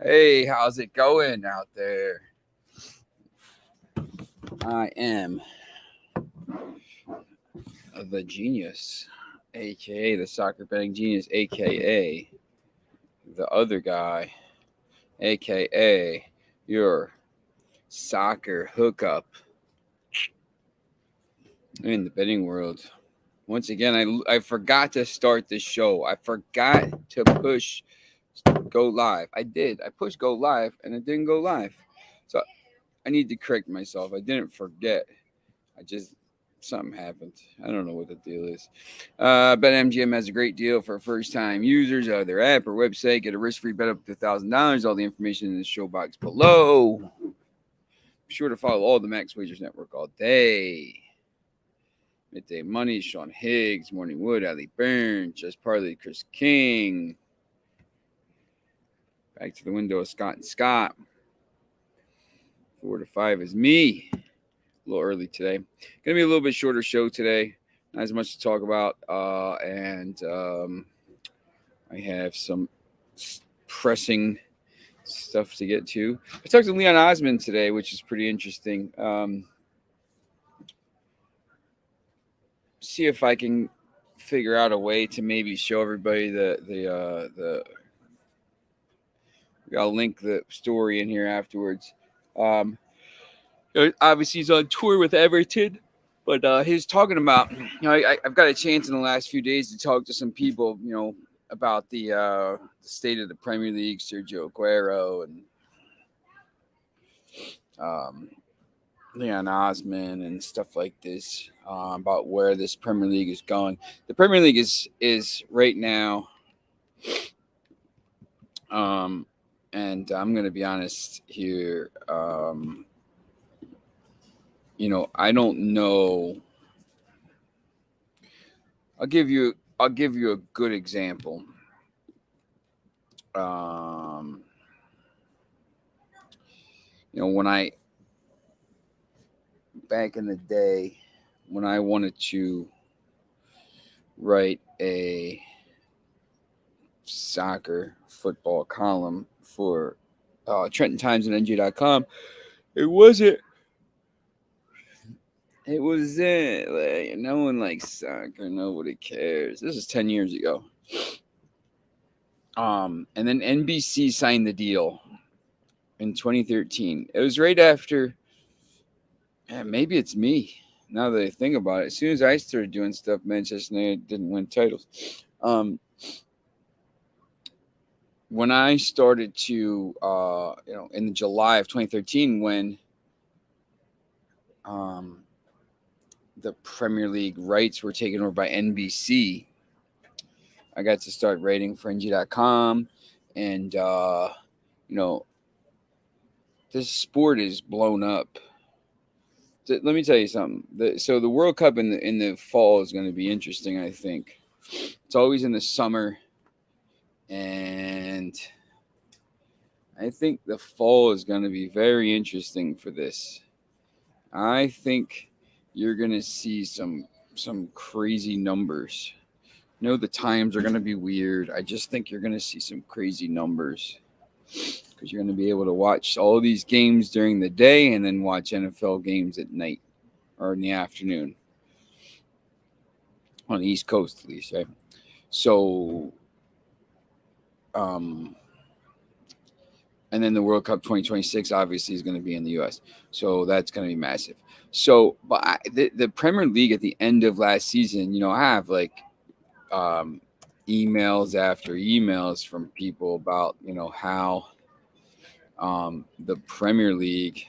Hey, how's it going out there? I am the genius, aka the soccer betting genius, aka the other guy, aka your soccer hookup in the betting world. Once again, I forgot to start the show. I forgot to push go live. I did. I pushed go live and it didn't go live. So I need to correct myself. I didn't forget. I just something happened. I don't know what the deal is. But MGM has a great deal for first-time users of their app or website. Get a risk-free bet up to $1,000. All the information in the show box below. Be sure to follow all the Max Wagers Network all day. Midday Money, Sean Higgs, Morning Wood, Ali Burns, Just Parlay, Chris King. Back to the window of Scott and Scott. 4 to 5 is me. A little early today. Gonna be a little bit shorter show today. Not as much to talk about. And I have some pressing stuff to get to. I talked to Leon Osmond today, which is pretty interesting. See if I can figure out a way to maybe show everybody the I'll link the story in here afterwards. Obviously he's on tour with Everton, but he's talking about, I've got a chance in the last few days to talk to some people, about the state of the Premier League, Sergio Aguero and Leon Osman and stuff like this, about where this Premier League is going. The Premier League is right now, and I'm going to be honest here, I don't know. I'll give you a good example. When I back in the day, when I wanted to write a soccer football column for Trenton Times and NG.com, it wasn't. It was like, no one likes soccer. Nobody cares. This is 10 years ago. And then NBC signed the deal in 2013. It was right after. Maybe it's me. Now that I think about it, as soon as I started doing stuff, Manchester United didn't win titles. When I started to, in July of 2013, when the Premier League rights were taken over by NBC, I got to start writing for NG.com, and this sport is blown up. Let me tell you something. So the World Cup in the fall is going to be interesting. I think it's always in the summer, and I think the fall is going to be very interesting for this. I think you're going to see some crazy numbers. The times are going to be weird. I just think you're going to see some crazy numbers because you're going to be able to watch all these games during the day and then watch NFL games at night or in the afternoon on the East Coast, at least, right? So, and then the World Cup 2026 obviously is going to be in the U.S., so that's going to be massive. So, but the Premier League at the end of last season, I have like emails after emails from people about how the Premier League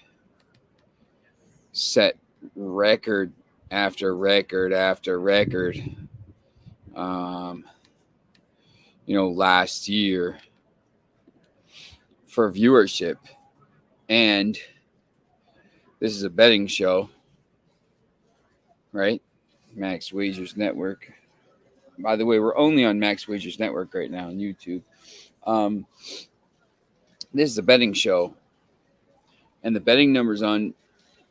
set record after record after record last year for viewership. And this is a betting show, right? Max Wagers Network. By the way, we're only on Max Wagers Network right now on YouTube. This is a betting show, and the betting numbers on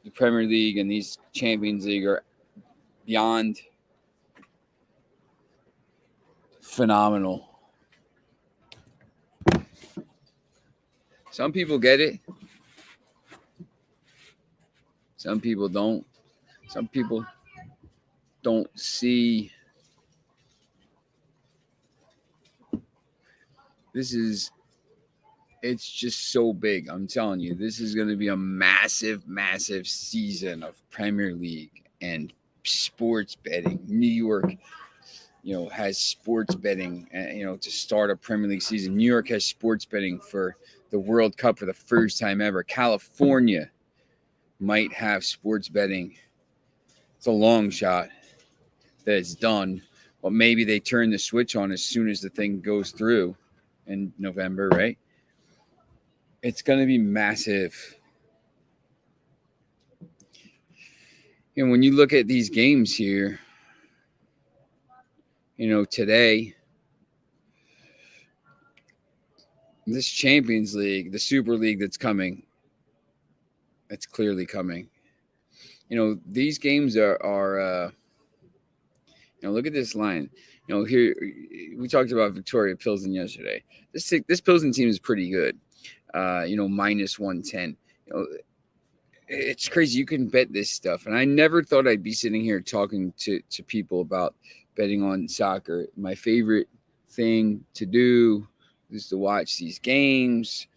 the Premier League and these Champions League are beyond phenomenal. Some people get it. Some people don't. Some people don't see. It's just so big. I'm telling you, this is going to be a massive, massive season of Premier League and sports betting. New York, has sports betting, to start a Premier League season. New York has sports betting for the World Cup for the first time ever. California might have sports betting. It's a long shot that it's done, but maybe they turn the switch on as soon as the thing goes through in November, right? It's going to be massive. And when you look at these games here, today, this Champions League, the Super League that's coming, it's clearly coming. These games are look at this line. Here we talked about Victoria Pilsen yesterday. This Pilsen team is pretty good. Minus 110. It's crazy. You can bet this stuff. And I never thought I'd be sitting here talking to people about betting on soccer. My favorite thing to do is to watch these games.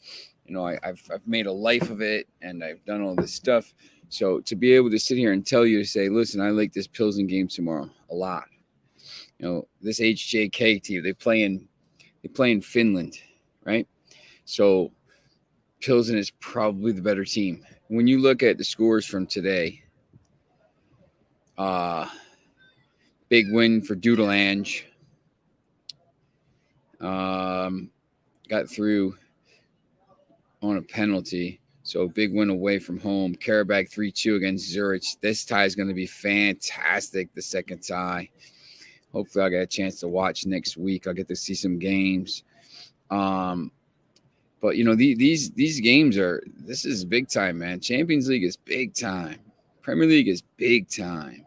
I've made a life of it, and I've done all this stuff. So to be able to sit here and tell you to say, listen, I like this Pilsen game tomorrow a lot. This HJK team, they play in Finland, right? So Pilsen is probably the better team. When you look at the scores from today, big win for Doodle Ange. Got through on a penalty. So big win away from home. Karabakh 3-2 against Zurich. This tie is going to be fantastic, the second tie. Hopefully I'll get a chance to watch next week. I'll get to see some games. But, these games this is big time, man. Champions League is big time. Premier League is big time.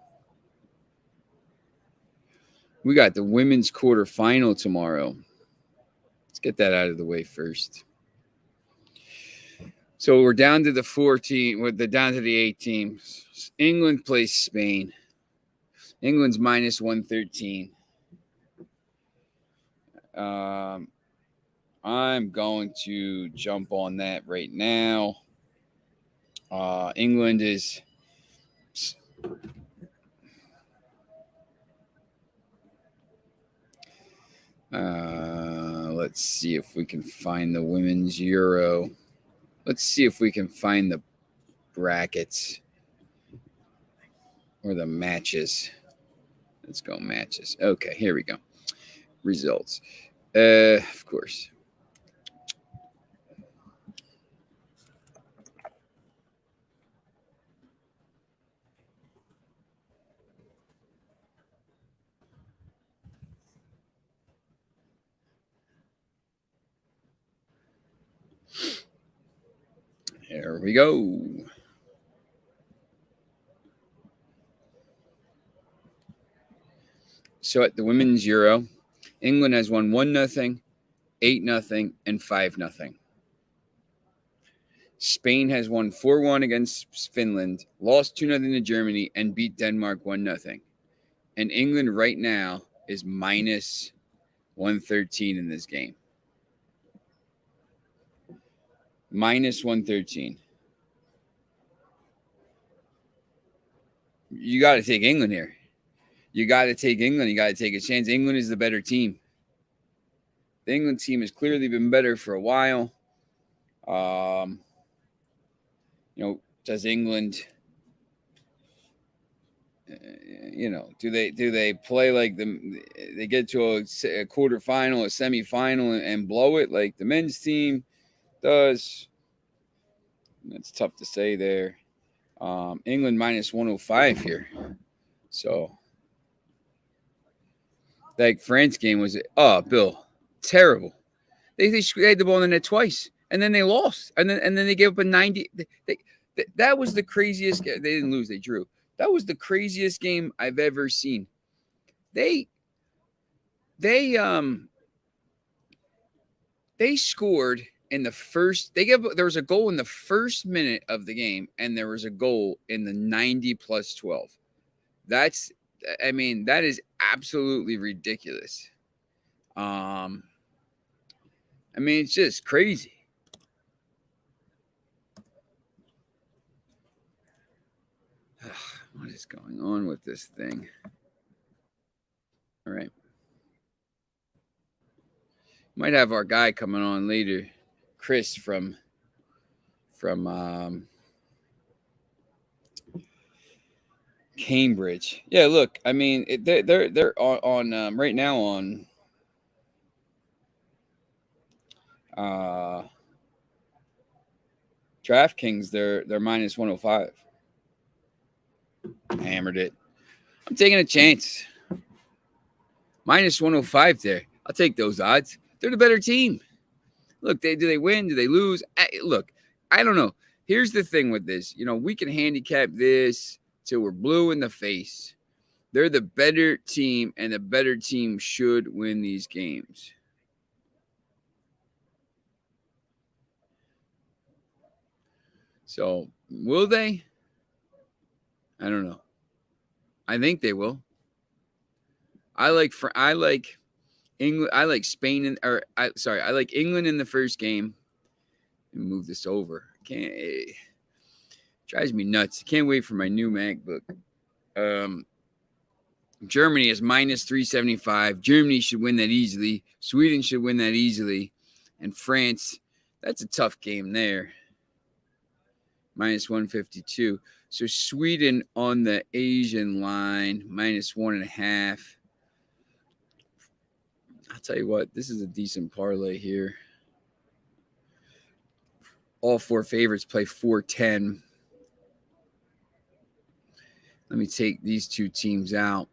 We got the women's quarterfinal tomorrow. Let's get that out of the way first. So we're down to the 14. We're down to the 8 teams. England plays Spain. England's minus 113. I'm going to jump on that right now. England is let's see if we can find the women's Euro. Let's see if we can find the brackets or the matches. Let's go matches. Okay, here we go. Results. Of course. Here we go. So at the Women's Euro, England has won 1-0, 8-0, and 5-0. Spain has won 4-1 against Finland, lost 2-0 to Germany, and beat Denmark 1-0. And England right now is minus 113 in this game. Minus 113. You got to take England here. You got to take England. You got to take a chance. England is the better team. The England team has clearly been better for a while. Does England, do they play like they get to a quarterfinal, a semifinal, and blow it like the men's team does? That's tough to say there. England minus 105 here. So that France game was, Bill, terrible. They had the ball in the net twice, and then they lost, and then they gave up a 90. That was the craziest. They didn't lose; they drew. That was the craziest game I've ever seen. They scored in the first. There was a goal in the first minute of the game, and there was a goal in the 90 plus 12. That is absolutely ridiculous. It's just crazy. What is going on with this thing? All right. Might have our guy coming on later, Chris from Cambridge. Yeah, look, they're on right now on DraftKings. They're minus 105. Hammered it. I'm taking a chance. Minus 105 there. I'll take those odds. They're the better team. Look, do they win? Do they lose? Look, I don't know. Here's the thing with this. We can handicap this till we're blue in the face. They're the better team, and the better team should win these games. So, will they? I don't know. I think they will. I like England. I like Spain I like England in the first game. Move this over. Drives me nuts. Can't wait for my new MacBook. Germany is minus 375. Germany should win that easily. Sweden should win that easily. And France, that's a tough game there. Minus 152. So Sweden on the Asian line, minus 1.5. I'll tell you what, this is a decent parlay here. All four favorites play 410. Let me take these two teams out.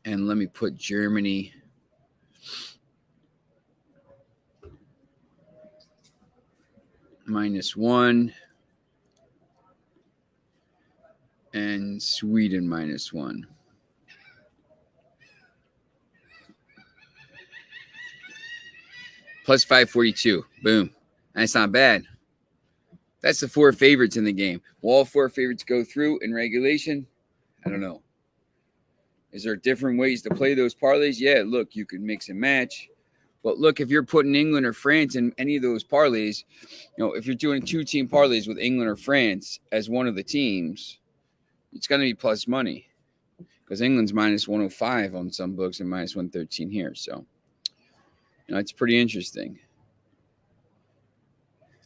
And let me put Germany minus 1 and Sweden minus 1. Plus 542. Boom. That's not bad. That's the four favorites in the game. Will all four favorites go through in regulation? I don't know. Is there different ways to play those parlays? Yeah, look, you can mix and match. But look, if you're putting England or France in any of those parlays, if you're doing 2-team parlays with England or France as one of the teams, it's going to be plus money because England's minus 105 on some books and minus 113 here. So, it's pretty interesting.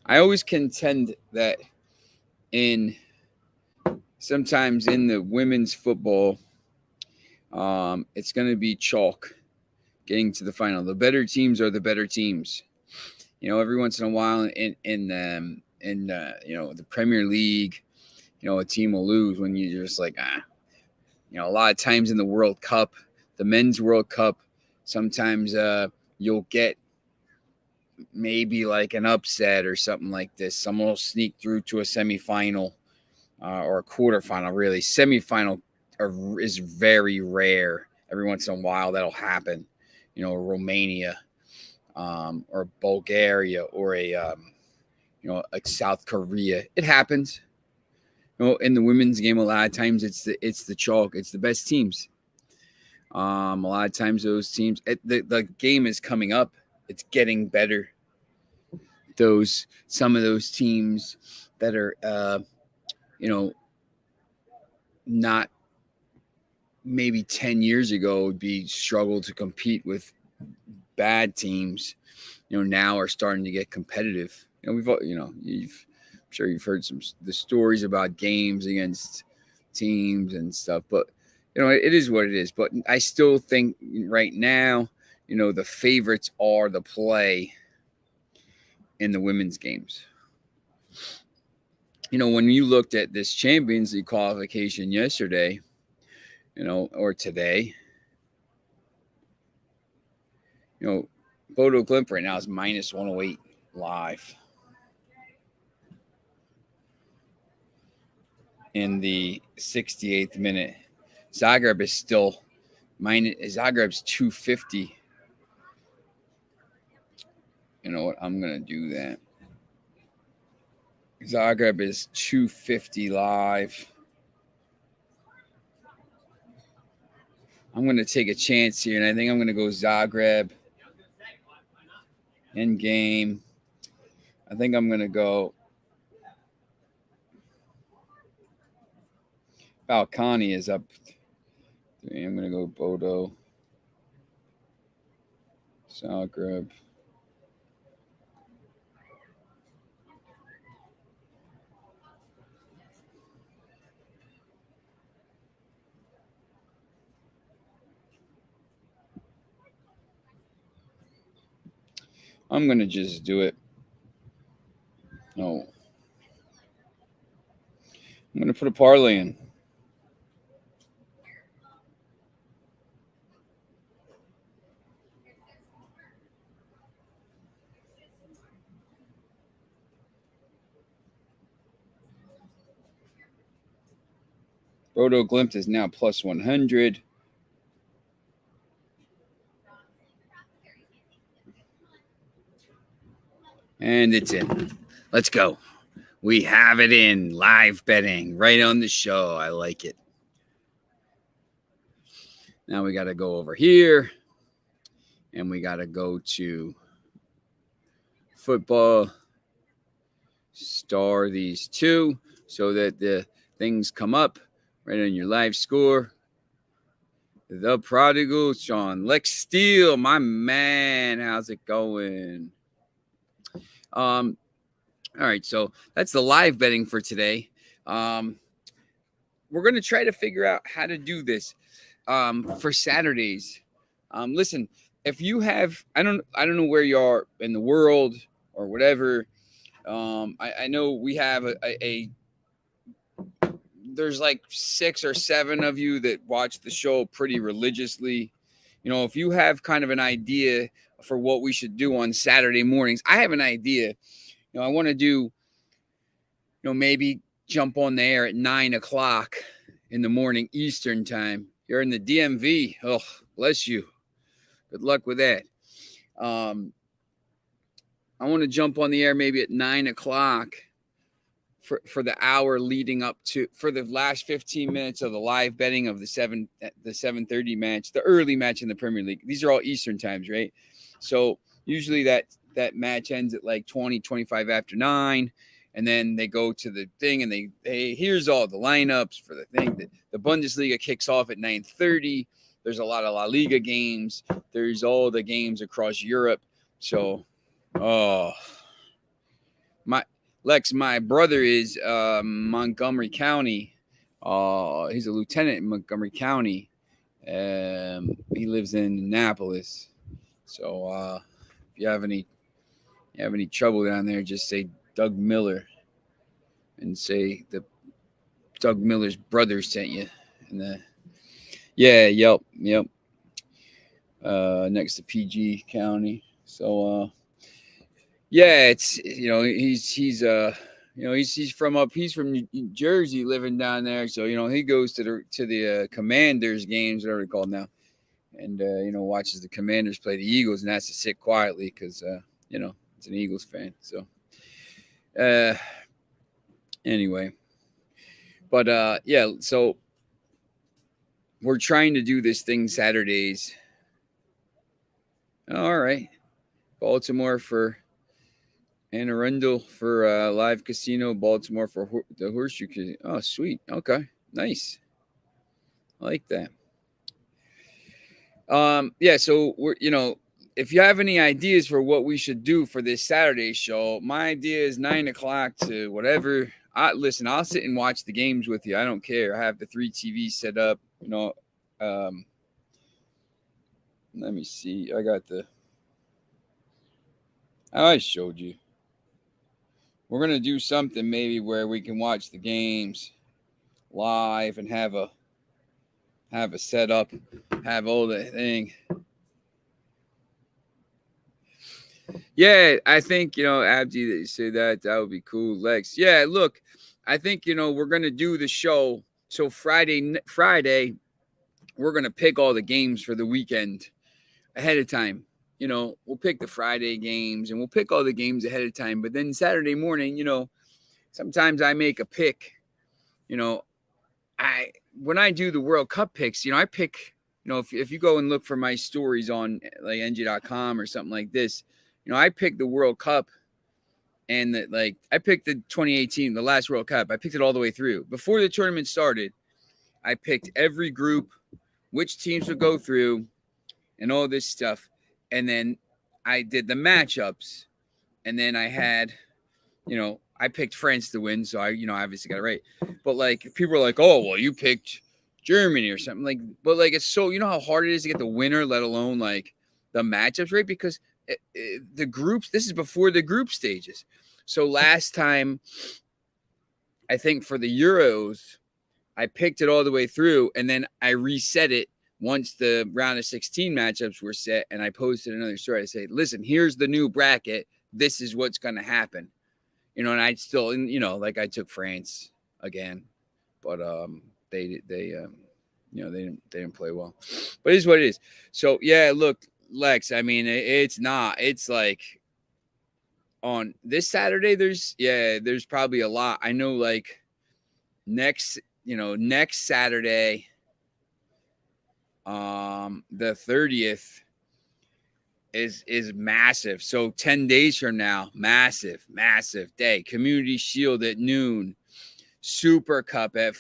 I always contend that sometimes in the women's football, it's going to be chalk getting to the final. The better teams are the better teams. Every once in a while in the Premier League, a team will lose when you're just like, a lot of times in the World Cup, the men's World Cup, sometimes you'll get maybe like an upset or something like this. Someone will sneak through to a semifinal or a quarterfinal, really. Semifinal is very rare. Every once in a while that'll happen. Romania or Bulgaria or a South Korea. It happens. In the women's game, a lot of times it's the chalk. It's the best teams. A lot of times those teams, the game is coming up. It's getting better. Some of those teams that are, not maybe 10 years ago would be struggle to compete with bad teams, now are starting to get competitive. I'm sure you've heard the stories about games against teams and stuff, but it is what it is. But I still think right now, the favorites are the play in the women's games. When you looked at this Champions League qualification yesterday, or today, Bodo Glimt right now is minus 108 live. In the 68th minute, Zagreb is still Zagreb's 250. You know what? I'm gonna do that. Zagreb is 250 live. I'm gonna take a chance here, and I think I'm gonna go Zagreb. End game. I think I'm gonna go Balkani is up. I'm gonna go Bodo. Zagreb. I'm gonna just do it. No. I'm gonna put a parlay in. Bodo Glimt is now plus 100. And it's in. Let's go. We have it in. Live betting right on the show. I like it. Now we got to go over here. And we got to go to football. Star these two so that the things come up right on your live score. The prodigal Sean Lex Steele, my man. How's it going? All right, so that's the live betting for today. We're gonna try to figure out how to do this for Saturdays. Listen, if you have, I don't know where you are in the world or whatever. I know we have there's like 6 or 7 of you that watch the show pretty religiously. You know, if you have kind of an idea for what we should do on Saturday mornings, I have an idea. You know, I want to do, maybe jump on the air at 9 o'clock in the morning Eastern time. You're in the DMV. Oh, bless you. Good luck with that. I want to jump on the air maybe at 9 o'clock for the hour leading up to, for the last 15 minutes of the live betting of the 7:30 match, the early match in the Premier League. These are all Eastern times, right? So usually that match ends at like 25 after 9, and then they go to the thing and they here's all the lineups for the thing. The Bundesliga kicks off at 9:30. There's a lot of La Liga games. There's all the games across Europe. So, my brother is Montgomery County. He's a lieutenant in Montgomery County. He lives in Annapolis. So if you have any trouble down there, just say Doug Miller and say the Doug Miller's brother sent you. And yep. Next to PG County. So it's, he's from New Jersey, living down there. So, he goes to the Commanders games, whatever they're called now, and watches the Commanders play the Eagles, and has to sit quietly because it's an Eagles fan. So anyway, but so we're trying to do this thing Saturdays. All right, Baltimore for Anne Arundel for live casino, Baltimore for the Horseshoe Casino. Oh, sweet. Okay, nice. I like that. So we're, if you have any ideas for what we should do for this Saturday show, my idea is 9 o'clock to whatever. Listen, I'll sit and watch the games with you. I don't care. I have the 3 TVs set up. Let me see. I showed you. We're going to do something maybe where we can watch the games live and have a setup, have all the thing. Yeah, I think, Abdi, that you say that would be cool. Lex. Yeah, look, I think, we're going to do the show. So Friday, we're going to pick all the games for the weekend ahead of time. We'll pick the Friday games and we'll pick all the games ahead of time. But then Saturday morning, sometimes I make a pick. When I do the World Cup picks, I pick, if you go and look for my stories on like NG.com or something like this, I pick the World Cup and I picked the 2018, the last World Cup. I picked it all the way through. Before the tournament started, I picked every group, which teams would go through, and all this stuff. And then I did the matchups. And then I had, I picked France to win. So I obviously got it right. But people are like, oh, well, you picked Germany or something. But it's so, how hard it is to get the winner, let alone the matchups, right? Because the groups, this is before the group stages. So last time, I think for the Euros, I picked it all the way through and then I reset it once the round of 16 matchups were set, and I posted another story. I said, listen, here's the new bracket. This is what's going to happen. And I still, I took France again, but they didn't play well. But it is what it is. So, yeah, look, Lex, I mean, it's on this Saturday, there's probably a lot. I know next Saturday, the 30th is massive. So 10 days from now, massive day. Community Shield at noon, Super Cup at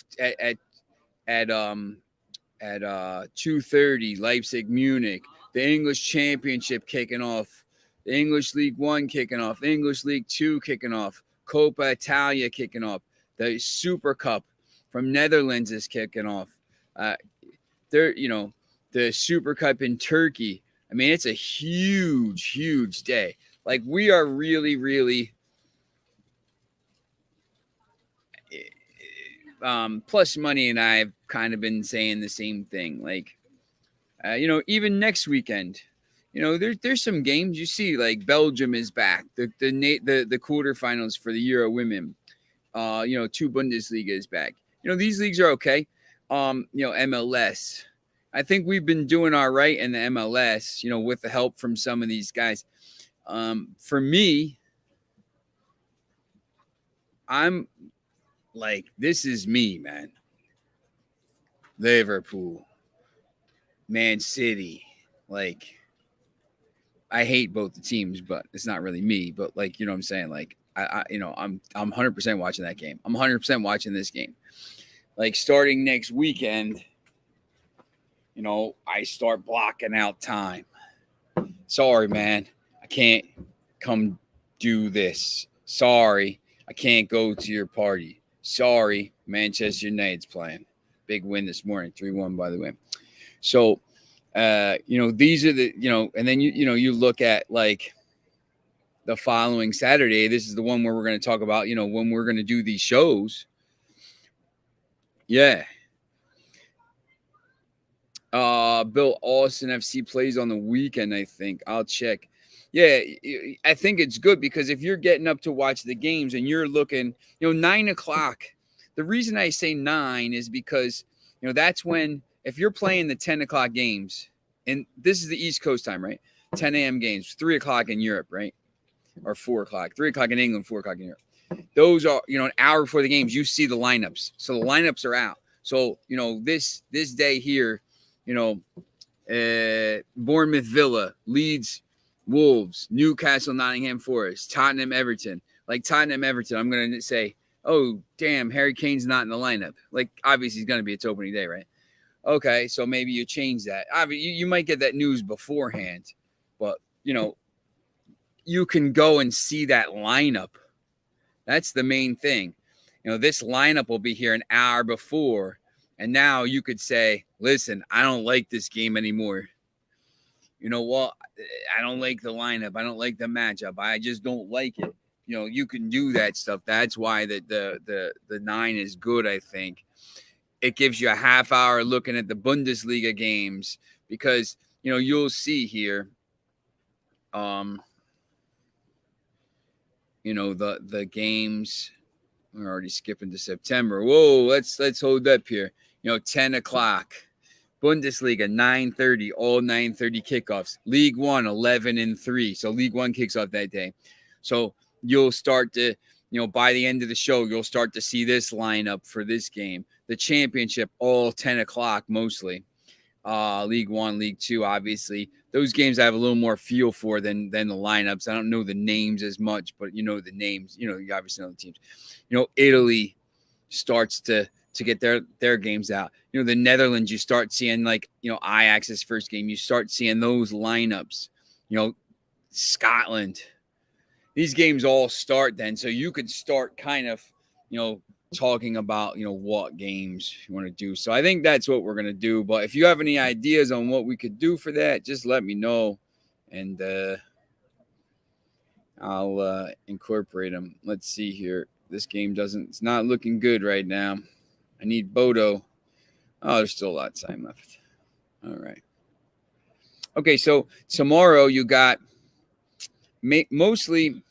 2:30, Leipzig, Munich, the English Championship kicking off, the English League One kicking off, the English League Two kicking off, Coppa Italia kicking off, the Super Cup from Netherlands is kicking off. The Super Cup in Turkey. I mean, it's a huge day. We are really, really Plus Money and I have kind of been saying the same thing. Even next weekend, there's some games you see, Belgium is back. The quarterfinals for the Euro women. 2 Bundesliga is back. These leagues are okay. MLS. I think we've been doing all right in the MLS, with the help from some of these guys. For me, I'm this is me, man. Liverpool, Man City. I hate both the teams, but it's not really me. But what I'm saying? I'm 100% watching that game. I'm 100% watching this game. Starting next weekend, I start blocking out time. Sorry, man. I can't come do this. Sorry, I can't go to your party. Sorry, Manchester United's playing. Big win this morning, 3-1, by the way. So, these are the, and then you look at the following Saturday. This is the one where we're going to talk about, when we're going to do these shows. Yeah. Bill Austin FC plays on the weekend, I think. I'll check. Yeah, I think it's good because if you're getting up to watch the games and you're looking, 9 o'clock. The reason I say 9 is because, that's when, if you're playing the 10 o'clock games, and this is the East Coast time, right? 10 a.m. games, 3 o'clock in Europe, right? Or 4 o'clock, 3 o'clock in England, 4 o'clock in Europe. Those are, an hour before the games, you see the lineups. So the lineups are out. So, this day here, Bournemouth, Villa, Leeds, Wolves, Newcastle, Nottingham Forest, Tottenham, Everton. Tottenham, Everton, I'm going to say, oh, damn, Harry Kane's not in the lineup. Obviously, he's going to be its opening day, right? Okay, so maybe you change that. Obviously, you might get that news beforehand, but, you can go and see that lineup. That's the main thing. This lineup will be here an hour before, and now you could say, listen, I don't like this game anymore. Well, I don't like the lineup. I don't like the matchup. I just don't like it. You can do that stuff. That's why the 9 is good, I think. It gives you a half hour looking at the Bundesliga games because, you'll see here, the games. We're already skipping to September. Whoa, let's hold up here. 10 o'clock. Bundesliga 9:30, all 9:30 kickoffs. League One 11-3, so League One kicks off that day. So you'll start to, by the end of the show, you'll start to see this lineup for this game. The championship all 10 o'clock mostly. League One, League Two, obviously. Those games I have a little more feel for than the lineups. I don't know the names as much, but the names. You obviously know the teams. Italy starts to get their games out. The Netherlands, you start seeing Ajax's first game. You start seeing those lineups. Scotland. These games all start then, so you could start kind of talking about what games you want to do. So I think that's what we're gonna do. But if you have any ideas on what we could do for that, just let me know, and I'll incorporate them. Let's see here. This game it's not looking good right now. I need Bodo. Oh, there's still a lot of time left. All right. Okay, so tomorrow you got mostly.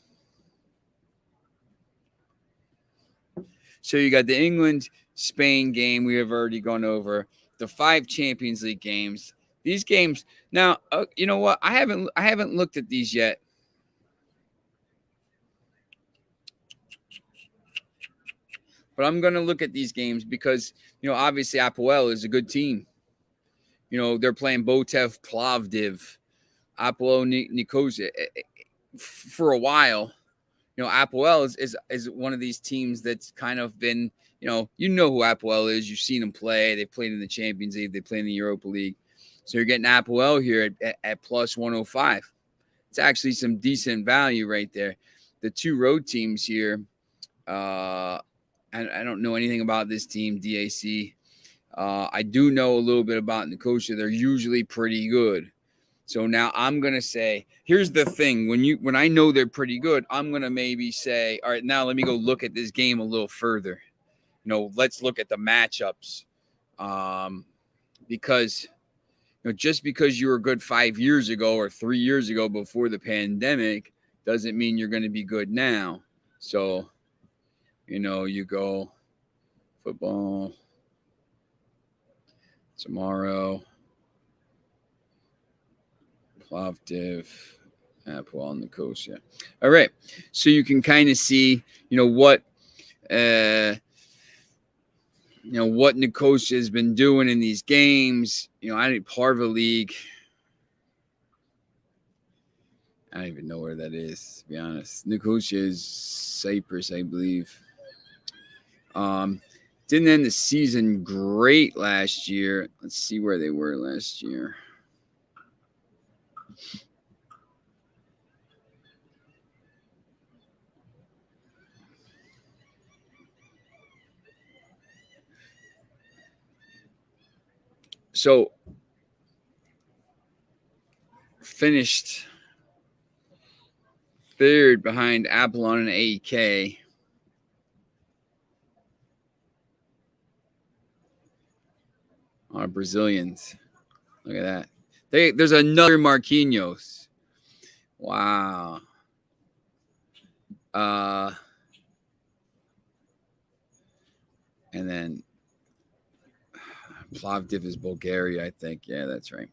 So you got the England-Spain game we have already gone over. The 5 Champions League games. These games now. You know what? I haven't looked at these yet. But I'm going to look at these games because, obviously Apoel is a good team. They're playing Botev Plovdiv, Apoel Nicosia. For a while, Apoel is one of these teams that's kind of been, who Apoel is. You've seen them play. They've played in the Champions League. They played in the Europa League. So you're getting Apoel here at plus 105. It's actually some decent value right there. The 2 road teams here, I don't know anything about this team, DAC. I do know a little bit about Nicosia. They're usually pretty good. So now I'm going to say, here's the thing. When I know they're pretty good, I'm going to maybe say, all right, now let me go look at this game a little further. Let's look at the matchups. Because just because you were good 5 years ago or 3 years ago before the pandemic doesn't mean you're going to be good now. So you go football tomorrow, Plovdiv, Apoel Nicosia. All right. So you can kind of see, what Nicosia has been doing in these games. I need Parva League. I don't even know where that is, to be honest. Nicosia is Cyprus, I believe. Didn't end the season great last year. Let's see where they were last year. So finished 3rd behind Apollon and AEK. Brazilians. Look at that. There's another Marquinhos. Wow. And then Plovdiv is Bulgaria, I think. Yeah, that's right.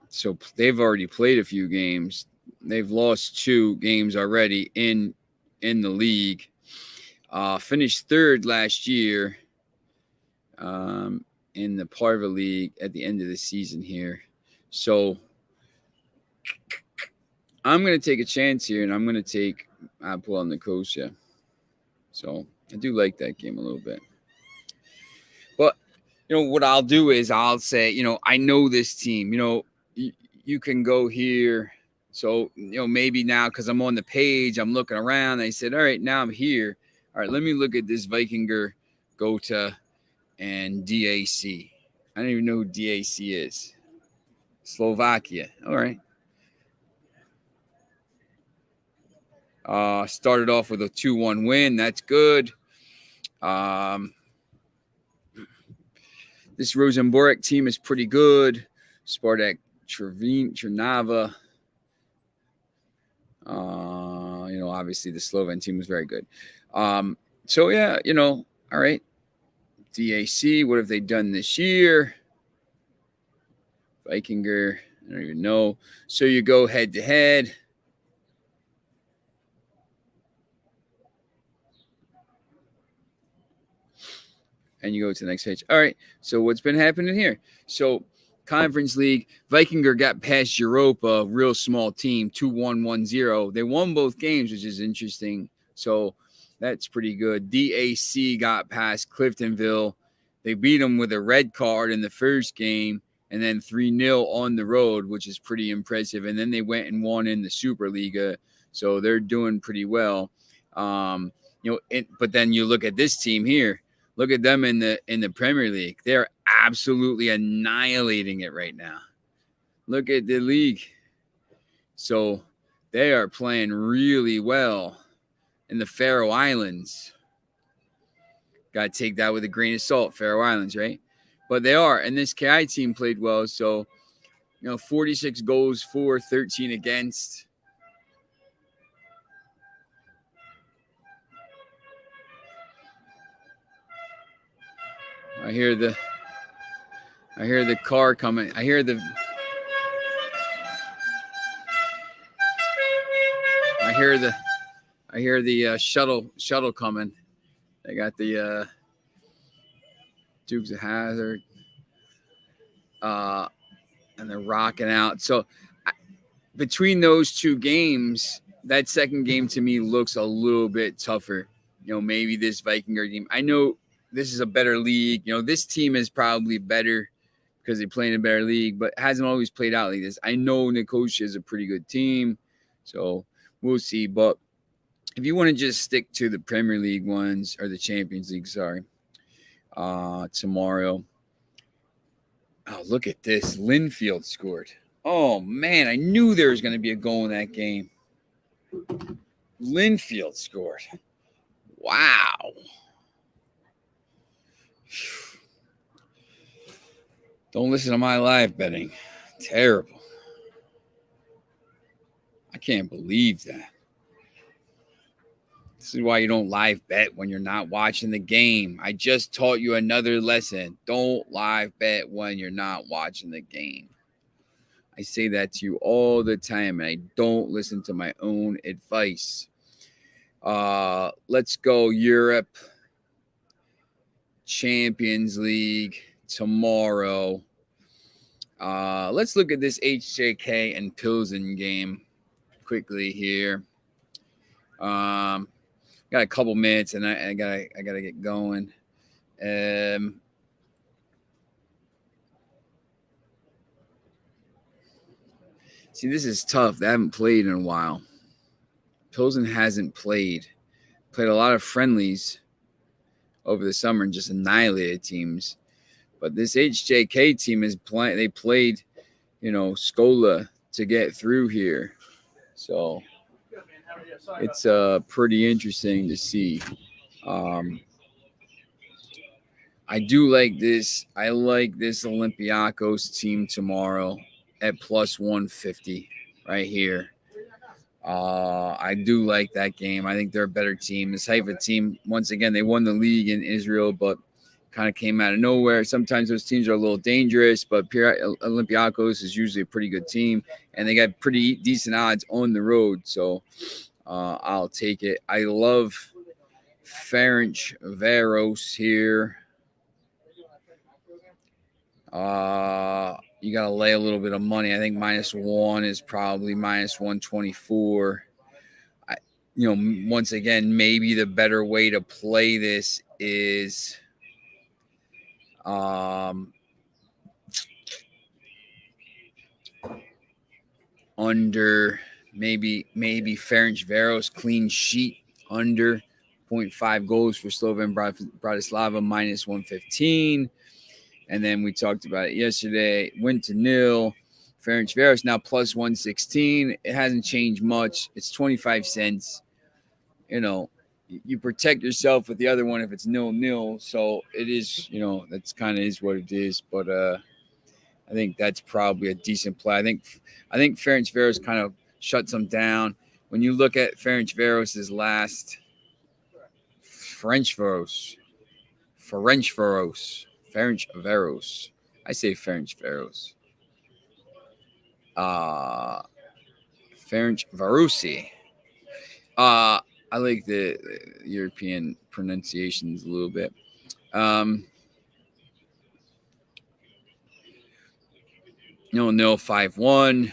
So they've already played a few games. They've lost 2 games already in the league. Finished 3rd last year in the Parva League at the end of the season here. So I'm going to take a chance here, and I'm going to take Apoel Nicosia. So I do like that game a little bit. But, what I'll do is I'll say, I know this team. You can go here. So, maybe now because I'm on the page, I'm looking around. I said, all right, now I'm here. All right, let me look at this Vikinger, Gotha, and DAC. I don't even know who DAC is. Slovakia. All right. Started off with a 2-1 win. That's good. This Rosenborg team is pretty good. Spartak Trnava. Obviously the Sloven team was very good. So yeah, all right. DAC, what have they done this year? Vikinger, I don't even know. So you go head to head. And you go to the next page. All right. So what's been happening here? So Conference League, Vikinger got past Europa, real small team, 2-1, 1-0. They won both games, which is interesting. So that's pretty good. DAC got past Cliftonville. They beat them with a red card in the first game and then 3-0 on the road, which is pretty impressive. And then they went and won in the Superliga. So they're doing pretty well. But then you look at this team here. Look at them in the Premier League. They're absolutely annihilating it right now. Look at the league. So they are playing really well in the Faroe Islands. Got to take that with a grain of salt, Faroe Islands, right? But they are. And this KI team played well. So, 46 goals for, 13 against. I hear the car coming. I hear the shuttle coming. They got the Dukes of Hazzard, and they're rocking out. So between those two games, that second game to me looks a little bit tougher. Maybe this Vikinger team. I know this is a better league. This team is probably better because they play in a better league, but hasn't always played out like this. I know Nicosia is a pretty good team, so we'll see. But if you want to just stick to the Premier League ones, or the Champions League, tomorrow. Oh, look at this. Linfield scored. Oh, man, I knew there was going to be a goal in that game. Linfield scored. Wow. Don't listen to my live betting. Terrible. I can't believe that. This is why you don't live bet when you're not watching the game. I just taught you another lesson. Don't live bet when you're not watching the game. I say that to you all the time, and I don't listen to my own advice. Let's go Europe. Champions League tomorrow. Let's look at this HJK and Pilsen game quickly here. Got a couple minutes, and I gotta get going. See, this is tough. They haven't played in a while. Pilsen hasn't played. Played a lot of friendlies over the summer and just annihilated teams. But this HJK team is playing. They played, Scola to get through here. So it's pretty interesting to see. I do like this. I like this Olympiacos team tomorrow at plus 150 right here. I do like that game. I think they're a better team. This type of team, once again, they won the league in Israel, but kind of came out of nowhere. Sometimes those teams are a little dangerous, but Olympiacos is usually a pretty good team, and they got pretty decent odds on the road. So I'll take it. I love Ferencváros here. You got to lay a little bit of money. I think -1 is probably -124. Once again, maybe the better way to play this is under maybe Ferencváros clean sheet under 0.5 goals for Slovan Bratislava -115. And then we talked about it yesterday. Went to nil. Ferencváros now plus 116. It hasn't changed much. It's 25 cents. You protect yourself with the other one if it's 0-0. So it is, that's kind of is what it is. But I think that's probably a decent play. I think Ferencváros kind of shuts them down. When you look at Ferencváros's last Ferencvaros. I say Ferencvaros. Ferencvarosi. I like the European pronunciations a little bit. 5-1.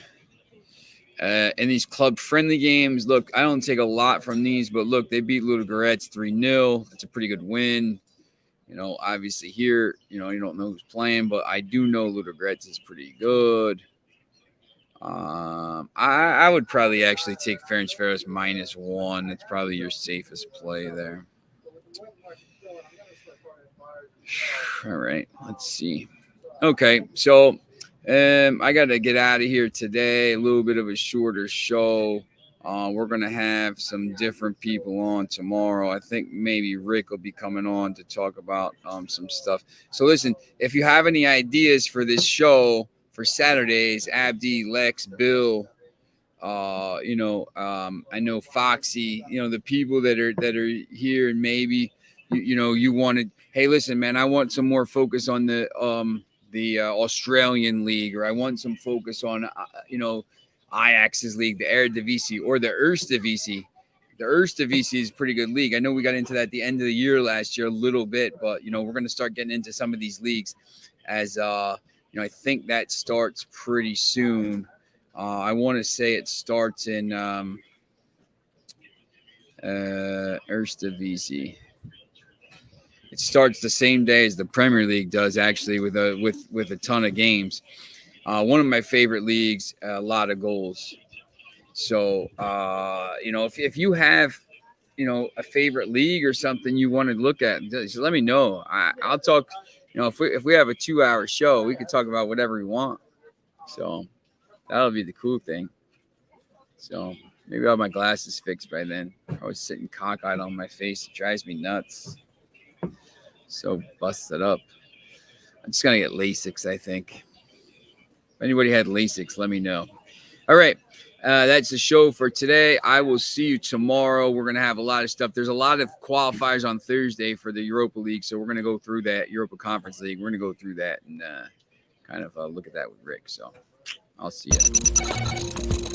In these club-friendly games, look, I don't take a lot from these, but look, they beat Ludogorets 3-0. That's a pretty good win. Obviously here, you don't know who's playing, but I do know Ludogorets is pretty good. I would probably actually take Ferencvaros -1. It's probably your safest play there. All right, let's see. Okay, so I got to get out of here today. A little bit of a shorter show. We're going to have some different people on tomorrow. I think maybe Rick will be coming on to talk about some stuff. So listen, if you have any ideas for this show for Saturdays, Abdi, Lex, Bill, I know Foxy, the people that are here, and maybe you wanted, hey, listen, man, I want some more focus on the Australian league, or I want some focus on Ajax's league, the Eredivisie, or the Eredivisie. The Eredivisie is a pretty good league. I know we got into that at the end of the year last year a little bit, but we're going to start getting into some of these leagues as I think that starts pretty soon. I want to say it starts in Eredivisie. It starts the same day as the Premier League does, actually, with a ton of games. One of my favorite leagues, a lot of goals. So, if you have, a favorite league or something you want to look at, just let me know. I'll talk. If we have a 2-hour show, we could talk about whatever we want. So that'll be the cool thing. So maybe I'll have my glasses fixed by then. I was sitting cockeyed on my face. It drives me nuts. So busted up. I'm just going to get LASIX, I think. If anybody had LASIX, let me know. All right. That's the show for today. I will see you tomorrow. We're going to have a lot of stuff. There's a lot of qualifiers on Thursday for the Europa League, so we're going to go through that. Europa Conference League. We're going to go through that and kind of look at that with Rick. So I'll see you.